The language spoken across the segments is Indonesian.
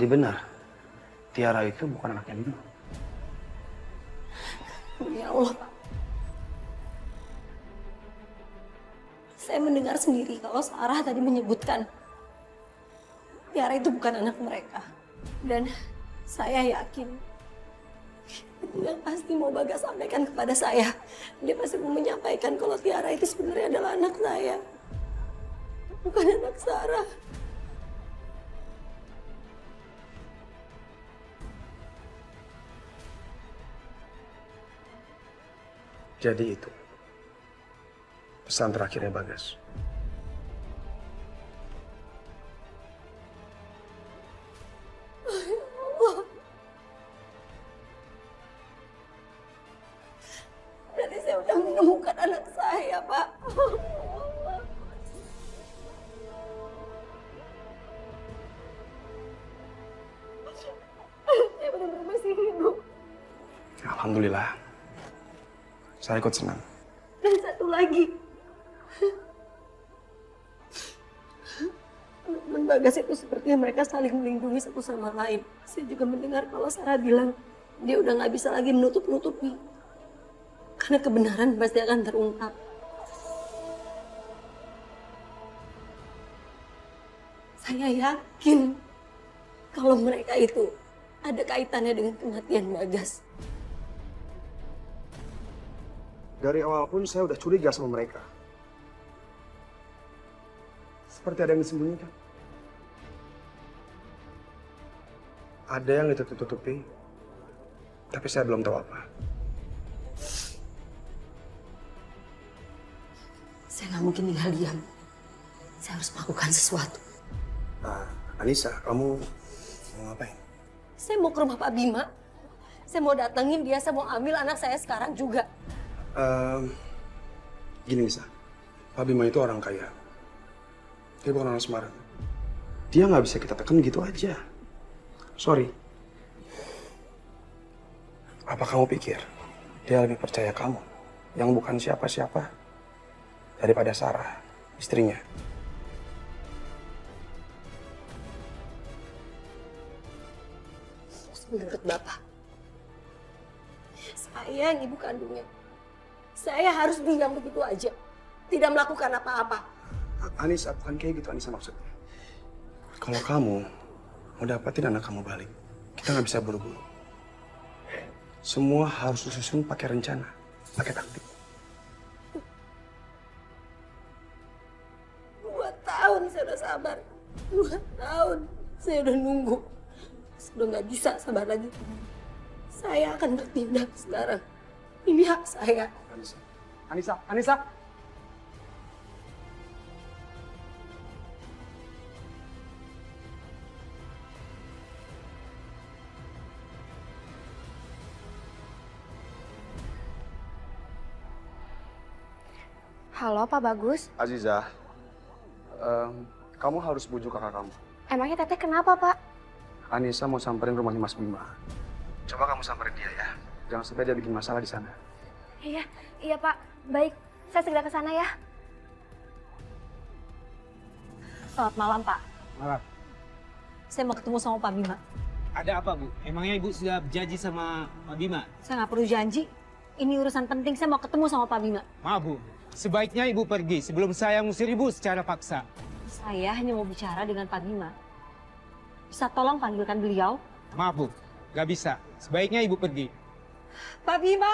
Jadi benar, Tiara itu bukan anaknya Bima. Ya Allah, Pak. Saya mendengar sendiri kalau Sarah tadi menyebutkan Tiara itu bukan anak mereka. Dan saya yakin yang pasti mau Bagas sampaikan kepada saya. Dia pasti mau menyampaikan kalau Tiara itu sebenarnya adalah anak saya. Bukan anak Sarah. Jadi itu pesan terakhirnya Bagas. Berarti saya udah menemukan anak saya, Pak. Saya benar-benar masih hidup. Alhamdulillah. Saya ikut senang. Dan satu lagi. Teman Bagas itu sepertinya mereka saling melindungi satu sama lain. Saya juga mendengar kalau Sarah bilang dia udah nggak bisa lagi menutup-nutupi. Karena kebenaran pasti akan terungkap. Saya yakin kalau mereka itu ada kaitannya dengan kematian Bagas. Dari awal pun saya udah curiga sama mereka. Seperti ada yang disembunyikan. Ada yang ditutup-tutupi, tapi saya belum tahu apa. Saya nggak mungkin tinggal diam. Saya harus melakukan sesuatu. Anissa, kamu mau ngapain? Saya mau ke rumah Pak Bima. Saya mau datengin dia, saya mau ambil anak saya sekarang juga. Gini Nisa, Pak Bima itu orang kaya. Dia bukan orang sembarang. Dia nggak bisa kita tekan gitu aja. Sorry. Apa kamu pikir dia lebih percaya kamu yang bukan siapa-siapa daripada Sarah, istrinya? Menurut Bapak, saya yang ibu kandungnya. Saya harus diam begitu aja. Tidak melakukan apa-apa. Anissa, bukan kayak gitu Anissa maksudnya. Kalau kamu mau dapetin anak kamu balik, kita nggak bisa buru-buru. Semua harus disusun pakai rencana, pakai taktik. 2 tahun saya udah sabar. 2 tahun saya udah nunggu. Sudah nggak bisa sabar lagi. Saya akan bertindak sekarang. Ini hak saya. Anissa. Halo, Pak Bagus. Aziza, kamu harus bujuk kakak kamu. Emangnya Teteh kenapa, Pak? Anissa mau samperin rumahnya Mas Bima. Coba kamu samperin dia ya. Jangan sampai dia bikin masalah di sana. Iya, Pak. Baik, saya segera ke sana ya. Selamat malam, Pak. Malam. Saya mau ketemu sama Pak Bima. Ada apa, Bu? Emangnya Ibu sudah berjanji sama Pak Bima? Saya nggak perlu janji. Ini urusan penting. Saya mau ketemu sama Pak Bima. Maaf, Bu. Sebaiknya Ibu pergi sebelum saya ngusir Ibu secara paksa. Saya hanya mau bicara dengan Pak Bima. Bisa tolong panggilkan beliau? Maaf, Bu. Gak bisa. Sebaiknya Ibu pergi. Pak Bima!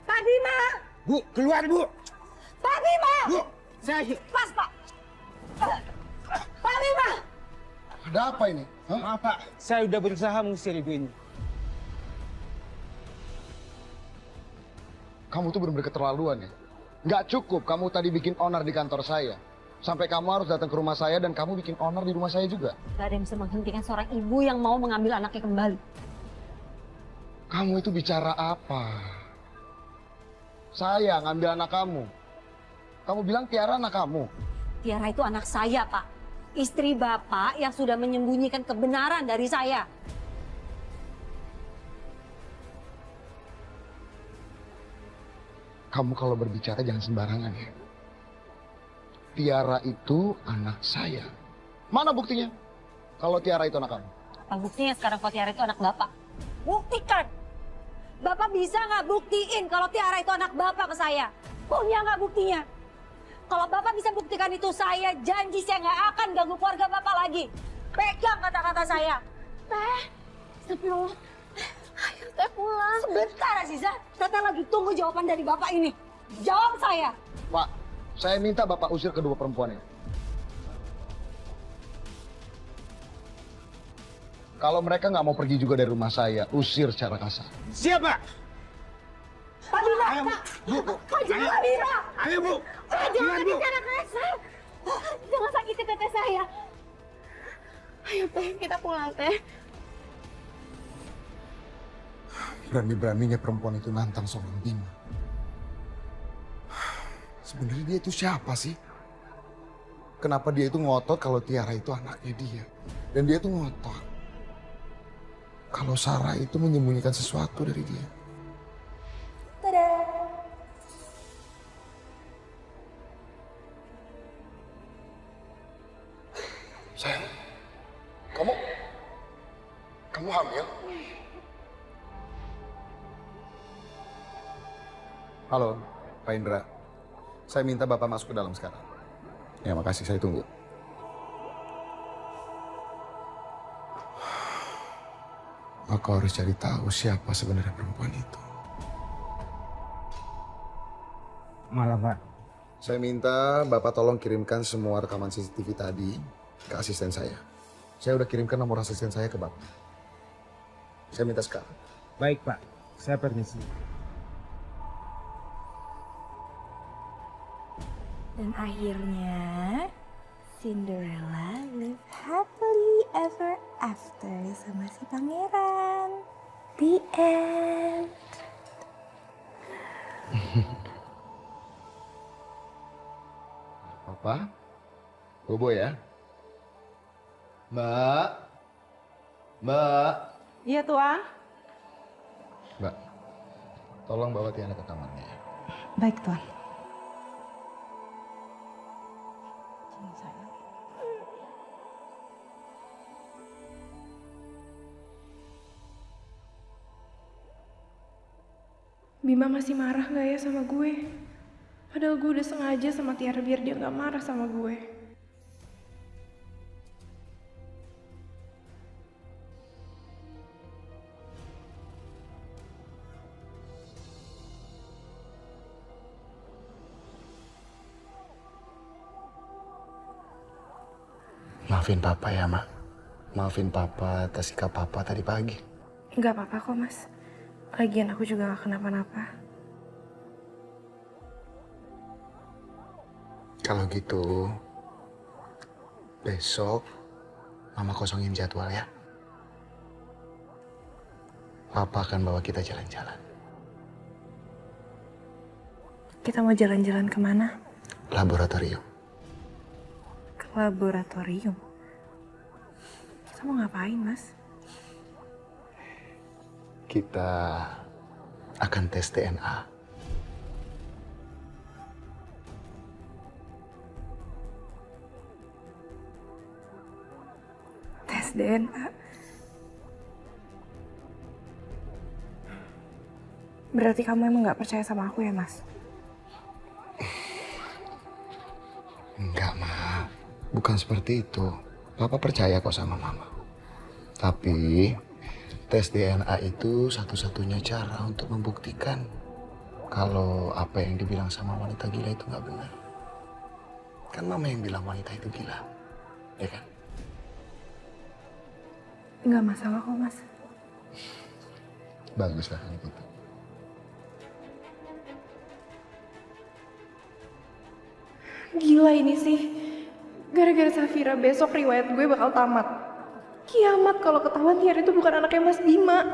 Pak Bima! Bu, keluar, Bu! Pak Bima! Bu, saya... Pas, Pak! Pak Bima! Ada apa ini? Hah? Maaf, Pak. Saya udah berusaha mengusir Ibu ini. Kamu tuh benar-benar keterlaluan ya. Nggak cukup kamu tadi bikin onar di kantor saya. Sampai kamu harus datang ke rumah saya dan kamu bikin onar di rumah saya juga. Gak ada yang bisa menghentikan seorang ibu yang mau mengambil anaknya kembali. Kamu itu bicara apa? Saya ngambil anak kamu. Kamu bilang Tiara anak kamu. Tiara itu anak saya, Pak. Istri Bapak yang sudah menyembunyikan kebenaran dari saya. Kamu kalau berbicara jangan sembarangan ya. Tiara itu anak saya. Mana buktinya? Kalau Tiara itu anak kamu? Apa buktinya sekarang kalau Tiara itu anak Bapak? Buktikan! Bapak bisa nggak buktiin kalau Tiara itu anak Bapak ke saya? Punya nggak buktinya? Kalau Bapak bisa buktikan itu, saya janji saya nggak akan ganggu keluarga Bapak lagi. Pegang kata-kata saya. Teh, astagfirullah. Ayo Teh pulang. Sebentar Aziza, Teteh lagi tunggu jawaban dari Bapak ini. Jawab saya. Pak, saya minta Bapak usir kedua perempuan ini. Kalau mereka nggak mau pergi juga dari rumah saya, usir secara kasar. Siapa? Pak Bima, Ayo, Pak. Bu, Bu. Pak, jangan Bima. Ayo, Bu. Pak, jangan Iya, Bu. bicara kasar. Jangan sakiti teteh saya. Ayo Teh, kita pulang Teh. Berani-beraninya perempuan itu nantang seorang Bima. Sebenarnya dia itu siapa sih? Kenapa dia itu ngotot kalau Tiara itu anaknya dia? Dan dia itu ngotot kalau Sarah itu menyembunyikan sesuatu dari dia. Sayang, kamu hamil? Halo, Pak Indra. Saya minta Bapak masuk ke dalam sekarang. Ya, makasih. Saya tunggu. Aku harus cari tahu siapa sebenarnya perempuan itu. Malam, Pak. Saya minta Bapak tolong kirimkan semua rekaman CCTV tadi ke asisten saya. Saya udah kirimkan nomor asisten saya ke Bapak. Saya minta sekarang. Baik, Pak. Saya permisi. Dan akhirnya Cinderella live happily ever after sama si pangeran. The end. Papa, bobo ya. Mbak. Iya Tuan. Mbak, tolong bawa Tiana ke kamarnya. Baik Tuan. Bima masih marah gak ya sama gue? Padahal gue udah sengaja sama Tiara biar dia gak marah sama gue. Maafin Papa ya, Mak. Maafin Papa atas sikap Papa tadi pagi. Gak apa-apa kok mas. Lagian aku juga gak kenapa-napa. Kalau gitu, besok Mama kosongin jadwal ya. Papa akan bawa kita jalan-jalan. Kita mau jalan-jalan kemana? Laboratorium. Ke laboratorium. Kita mau ngapain mas? Kita akan tes DNA. Tes DNA. Berarti kamu emang gak percaya sama aku ya mas? Enggak, Ma. Bukan seperti itu. Papa percaya kok sama Mama. Tapi tes DNA itu satu-satunya cara untuk membuktikan kalau apa yang dibilang sama wanita gila itu nggak benar. Kan Mama yang bilang wanita itu gila, ya kan? Nggak masalah kok mas. Baguslah kalau gitu. Gila ini sih. Gara-gara Safira besok riwayat gue bakal tamat. Kiamat kalau ketahuan Tiara itu bukan anaknya Mas Bima.